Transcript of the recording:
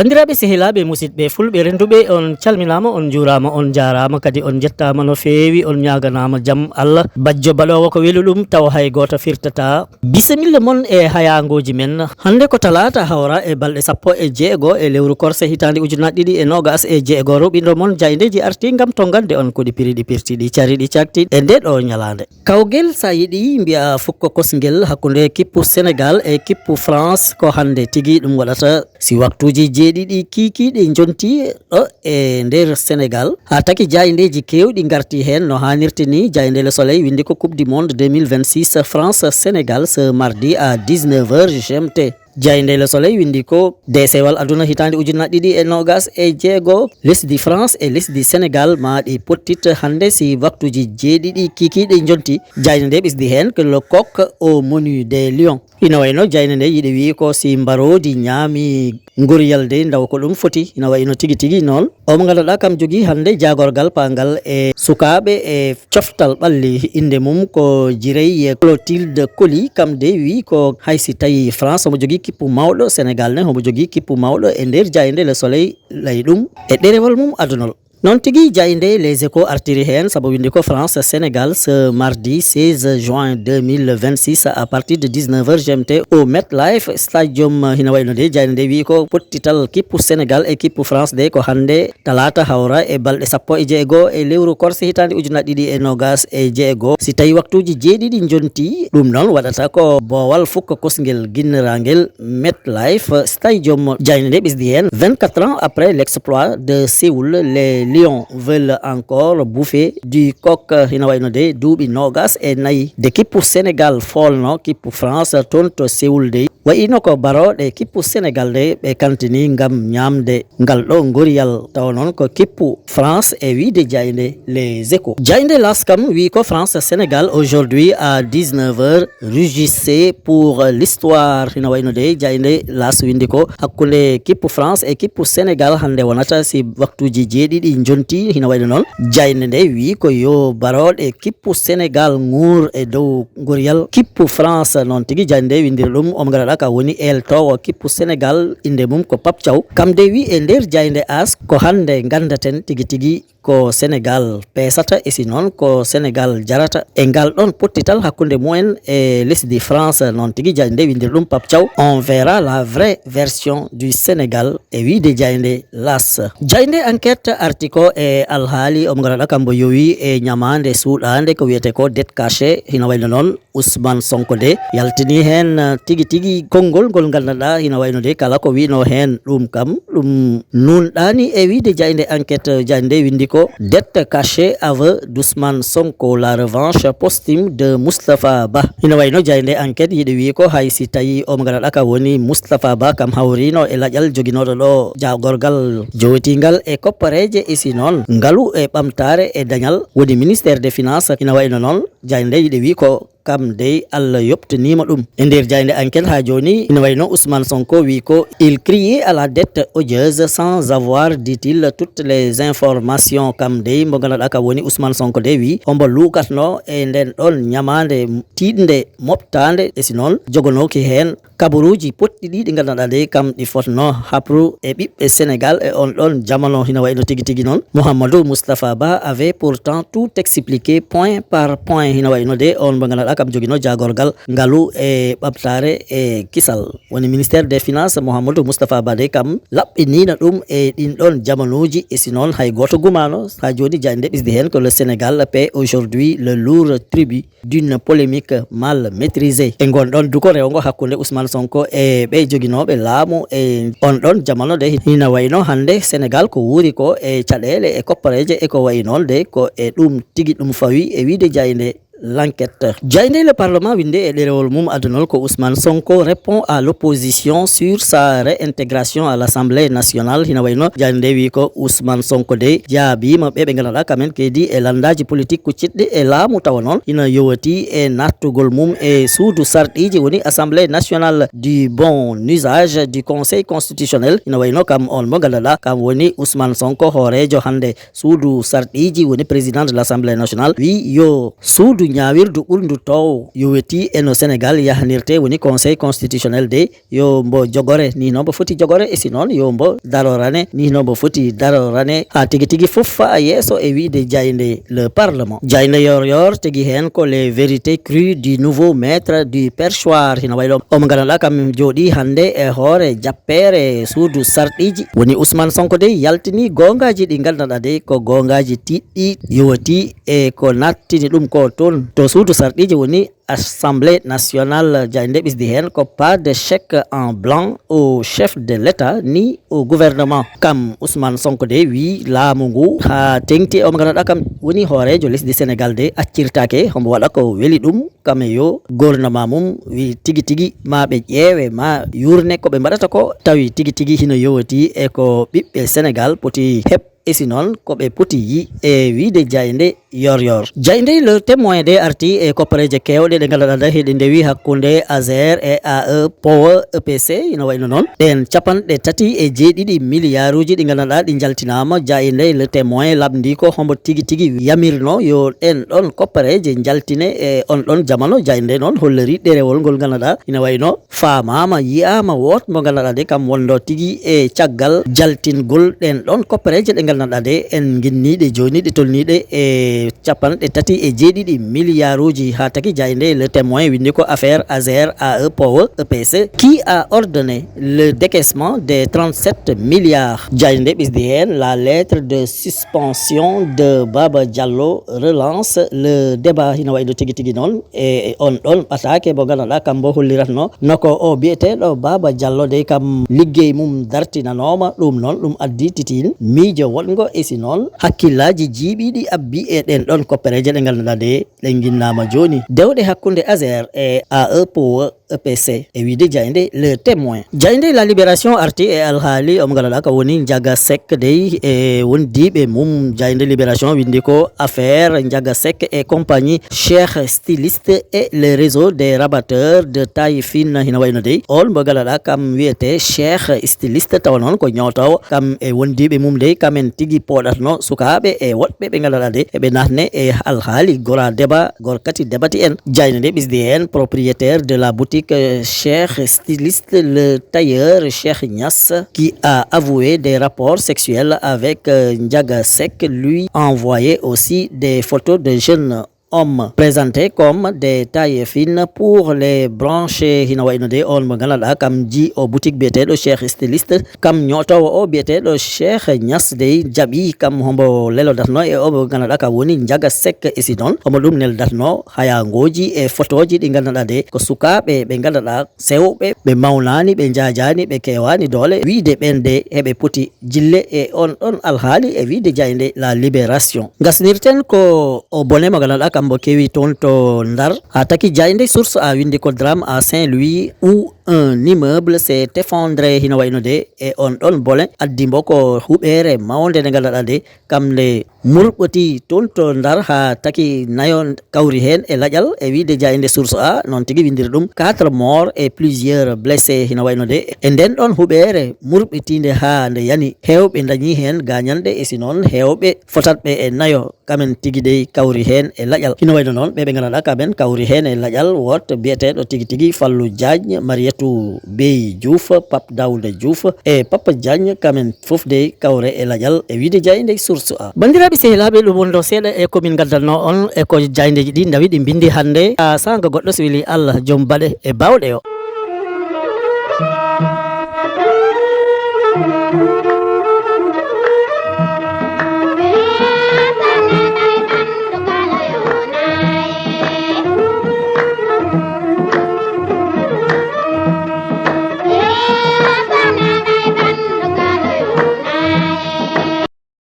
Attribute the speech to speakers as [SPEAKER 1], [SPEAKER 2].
[SPEAKER 1] bandiraɓe sehilaɓe musidɓe fulɓe renduɓe on calminama on jurama on jarama kadi on jettama no fewi on ñaganama jaam Allah bajjo baɗowo ko weli ɗum taw hay goto firtata bisimilla moon e hayangoji men hande ko talata hawra e balɗe 16 e lewru korse hitande ujunnaje 2026 ruɓindo moon jaydeji arti gam to gande on koɗi piriɗi pirtiɗi cariɗi caktiɗi e nde ɗo ñalande kawguel sa yiiɗi mbiya fukko kosguel hakkude kippu Sénégal e kippu France ko hande tigui ɗum waɗata si waktuji jeeɗiɗi kikiɗe jonti ɗo e nder Sénégal ha taki jaydeji kewɗi garti hen no hannirta ni jayde Le Soleil windi ko coupe du monde 2026 France Sénégal ce mardi à 19h GMT jayde Le Soleil windi ko desewal aduna hitande ujunnaje 2026 lesdi France e lesdi Sénégal maɗi pottit hande si waktuji jeeɗiɗi kikiɗe jonti jayde nde ɓisdi hen que le coq au menu des lions ina wayno jayde nde yiɗi wi ko si mbarodi ñaami goriyalde daw ko ɗum foti ina wayno tigui tigui noon omo ganduɗa kam jogui hande jagorgal pangal e sukaɓe e coftal ɓalli inde mum ko Djirey Clotilde Coly kam de wi ko haysi tawi France omo jogui kippu mawɗo Sénégal ne omo jogui kippu mawɗo e nder jayde Le Soleil lay ɗum e ɗerewol mum adunol non tigui jayde Les Échos artiri hen saabu windi ko France Sénégal ce mardi 16 juin 2026 à partir de 19h GMT au MetLife Stadium hina wayno de jayde nde wi ko pottital kippu Sénégal e kippu France de ko hande talata hawra e balɗe 16 e lewru korse hitande ujunnaje 2026 si tawi waktuji jeeɗiɗi jonti ɗum noon waɗata ko bowal fukka kosguel guinnirangel MetLife Stadium jayde nde ɓisdi hen 24 ans après l'exploit de Séoul les Lions veulent encore bouffer du coq hina wayno de duuɓi nogas e nayyi de kippu Sénégal folno kippu France toon to Séoul de wayino ko baroɗe kippu Sénégal de ɓe kantini gam ñamde ngal ɗo goriyal taw noon ko kippu France e wiide jayde Les Échos jayde L'As kam wi ko France Sénégal aujourd'hui à 19h rugissez pour l'histoire hina wayno de jayde L'As windi ko hakkude kippu France e kippu Sénégal hande wonata si waktuji jeeɗiɗi jonti hina wayno noon jayde nde wi ko yo baroɗe kippu Sénégal nguur e dow goriyal kippu France noon tigui jayde nde windiri ɗum omo ganduɗa ka woni eltowo kippu Sénégal inde mum ko Pape Thiaw kam de wi e nder jayde As ko hande gandaten tigui tigui ko Sénégal pesata e si noon ko Sénégal jarata e ngal ɗon pottital hakkude mumen e lesdi France noon tigui jayde nde windiri ɗum Pape Thiaw on verra la vraie version du Sénégal e wiide jayde L'As jayde enquête artiko e alhaali omo ganduɗa kambo yowi e ñamande suuɗade ko wiyete ko dette cachée hina wayno noon Ousmane Sonko de yaltini hen tigui tigui konngol ngol ganduɗa hina wayno de kala ko wino hen ɗum kam ɗum nunɗani e wiide jayde enquête jayde nde windi ko dette cachée aveu d'Ousmane Sonko la revanche posthume de Moustapha Ba hina wayno jayde enquête yiɗi wi ko haysi tawi omo ganduɗa ka woni Moustapha Ba kam hawrino e laƴal joguinoɗo ɗo jagorgal jowetingal e koppareje e si noon ngaalu e ɓamtare e dañal woni ministère des finances ina wayno noon jayde nde yiɗi wi ko kam dey Allah yobtanima ɗum e nder jayde enquête ha joni ina wayno Ousmane Sonko wi ko il criait à la dette odieuse sans avoir dit-il toutes les informations kam dey mo ganduɗa ka woni Ousmane Sonko de wi ombo lukatno e nden ɗon ñamande tiɗde moɓtade e si noon jogonoki hen kabaruji poɗɗiɗi ɗi ganduɗa de kam ɗi fotno hapru e ɓiɓɓe Sénégal e on ɗon jamano hina wayno tigui tigui noon Mouhamadou Moustapha Ba avait pourtant tout expliqué point par point hina wayno de on mo ganduɗa kam joguino jagorgal ngaalu e ɓamtare e kisal woni ministère des finances Mouhamadou Moustapha Ba de kam laɓɓinina ɗum e ɗin ɗon jamanuji e si noon hay goto gumano ha joni jayde ɓisdi hen que le Sénégal paie aujourd'hui le lourd tribut d'une polémique mal maîtrisée e gonɗon duko rewgo hakkude Ousmane Sonko e ɓe joguinoɓe laamu e on ɗon jamano de hina wayno hande Sénégal ko wuuri ko e caɗele e koppareje e ko wayi noon de ko e ɗum tigui ɗum fawi e wiide jayde l'enquête. Jayndé le Parlement winde et derewol mum adunol ko Ousmane Sonko répond à l'opposition sur sa réintégration à l'Assemblée nationale. Hina wayno Jayndé wi ko Ousmane Sonko de jaabima ɓe ganduɗa kamen kedi e landaji politique kucciɗɗi e laamu tawa noon ina yowati e nattugol mum e suudu sarɗiji woni Assemblée nationale du bon usage du Conseil constitutionnel. Ina wayno kam on mo ganduɗa kam woni Ousmane Sonko hoorejo hande suudu sarɗiji woni président de l'Assemblée nationale wi yo suudu ñawirdu ɓurdu tow yoweti eno Sénégal yahanirte woni Conseil constitutionnel de yo mbo jogore ni no mbo foti jogore e si noon yo mbo darorane ni no mbo foti darorane ha tigi tigi fof fa yeeso e wiide Jayndé le Parlement. Jayndé yor tigi hen ko les vérités crues du nouveau maître du perchoir. Hina waylo omo ganduɗa kam jooɗi hande e hoore jappere suudu sarɗiji woni Ousmane Sonko de yaltini gongaji ɗi ganduɗa de ko gongaji tiɗɗi yowati e ko nattini ɗum ko toon to suudu sarɗiji woni Assemblée nationale. Jayndé ɓisdi hen ko pas de chèque en blanc au chef de l'État ni au gouvernement. Kam Ousmane Sonko de wi laamu ngu ha tengti omo ganduɗa kam woni hoorejo lesdi Sénégal de accirtake hombo waɗa ko weeli ɗum kam yo gouvernement mum wi tigi tigi ma ɓe ƴeewe ma yurne ko ɓe mbaɗata ko tawi tigi tigi hino yowati e ko ɓiɓɓe Sénégal poti heɓ e si noon ko ɓe poti yi e wiide Jayndé yor. Jayndé le témoin de arti e koppareje kewɗe ɗe ganduɗa heɗe ndewi hakkunde ASER e AE Power EPC ina wayno noon ɗen capanɗe tati e jeeɗiɗi milliard uji ɗi ganduɗa ɗi jaltinama. Jayndé le témoin labdi ko hombo tigi tigi yamirno yo ɗen ɗon koppareje jaltine e on ɗon jamano. Jayndé noon hollori ɗerewol ngol ganduɗa ina wayno famama yiyama wot mo ganduɗa de kam wondo tigi e caggal jaltingol ɗen ɗon koppareje ɗe ganduɗa de en ginniɗe joni ɗe tolniɗe e capanɗe tati e jeeɗiɗi milliard uji ha taki. Jayndé le témoin windi ko affaire ASER AE Power EPC qui a ordonné le décaissement des 37 milliards. Jayndé ɓisdi hen la lettre de suspension de Baba Diallo relance le débat. Hina wayno tigi tigi noon e on ɗon ɓatake mo ganduɗa kam bo holliratno noko o biyeteɗo Baba Diallo de kam liggey mum dartinanoma ɗum noon ɗum addi titin miijo wongo e si noon hakkillaji jiiɓiɗi abbi e ɗen ɗon koppareje ɗe ganduɗa de ɗe ginnama joni dewɗe hakkunde ASER e AE Power EPC e wiide Jayndé le témoin. Jayndé la libération arti e alhaali omo ganduɗa ko woni Ndiaga Seck dey e wondiɓe mum. Jayndé libération windi ko affaire Ndiaga Seck et compagnie Cheikh styliste et le réseau des rabatteurs de taille fine. Hina wayno dey on mo ganduɗa kam wiyete Cheikh styliste tawa noon ko ñawtaw kam e wondiɓe mum dey kamen tigi poɗatno sukaɓe e woɗɓe ɓe ganduɗa de eɓe natne e alhaali gora débat gorkati débati en. Jayndé ɓisdi hen propriétaire de la boutique Cheikh styliste le tailleur Cheikh Niass qui a avoué des rapports sexuels avec Ndiaga Seck, lui envoyé aussi des photos de jeunes hommes présentés comme des tailles fines pour les brancher. Hina wayno de on mo ganduɗa kam ji o boutique biyeteɗo Cheikh styliste kam ñotowo o biyeteɗo Cheikh Niass dey jaaɓi kam hombo lelodatno e omo ganduɗa kam woni Ndiaga Seck e si noon homo ɗum neldatno hayangoji e photoji ɗi ganduɗa de ko sukaɓe ɓe ganduɗa sewɓe ɓe mawnani ɓe jajani ɓe kewani doole wiide ɓen de heɓe poti jille e on ɗon alhaali e wiide Jayndé la libération. Gasnirten ko o bone mo ganduɗa kam mbo kewi toon to Ndar ha taki Jayndé source a windi ko drame à Saint-Louis où un immeuble s'est effondré. Hina wayno de e on ɗon bole addi mbo ko huɓere mawde nde ganduɗa de kam le murɓoti toon to Ndar ha taki nayo kawri hen e laƴal e wiide Jayndé source a noon tigui windiri ɗum 4 morts et plusieurs blessés. Hina wayno de e nden ɗon huɓere murɓitinde ha nde yani hewɓe dañi hen gañanɗe e si noon hewɓe fotatɓe e nayo kamen tigui dey kawri hen e laƴal. Hina wayno noon ɓeɓe ganduɗa kamen kawri hen e laƴal woto biyeteɗo tigui tigui Fallou Diagne, Mariétou Bey Diouf, Pape Daouda Diouf e Papa Diagne kamen fof dey kawre e laƴal e wiide Jayndé source a. Bandiraɓe sehilaɓe ɗum wonɗo seeɗa e komin gaddanno on e ko Jayndeji ɗi dawi ɗi bindi hande ha sanga goɗɗo so weeli Allah joom baɗe e bawɗe o.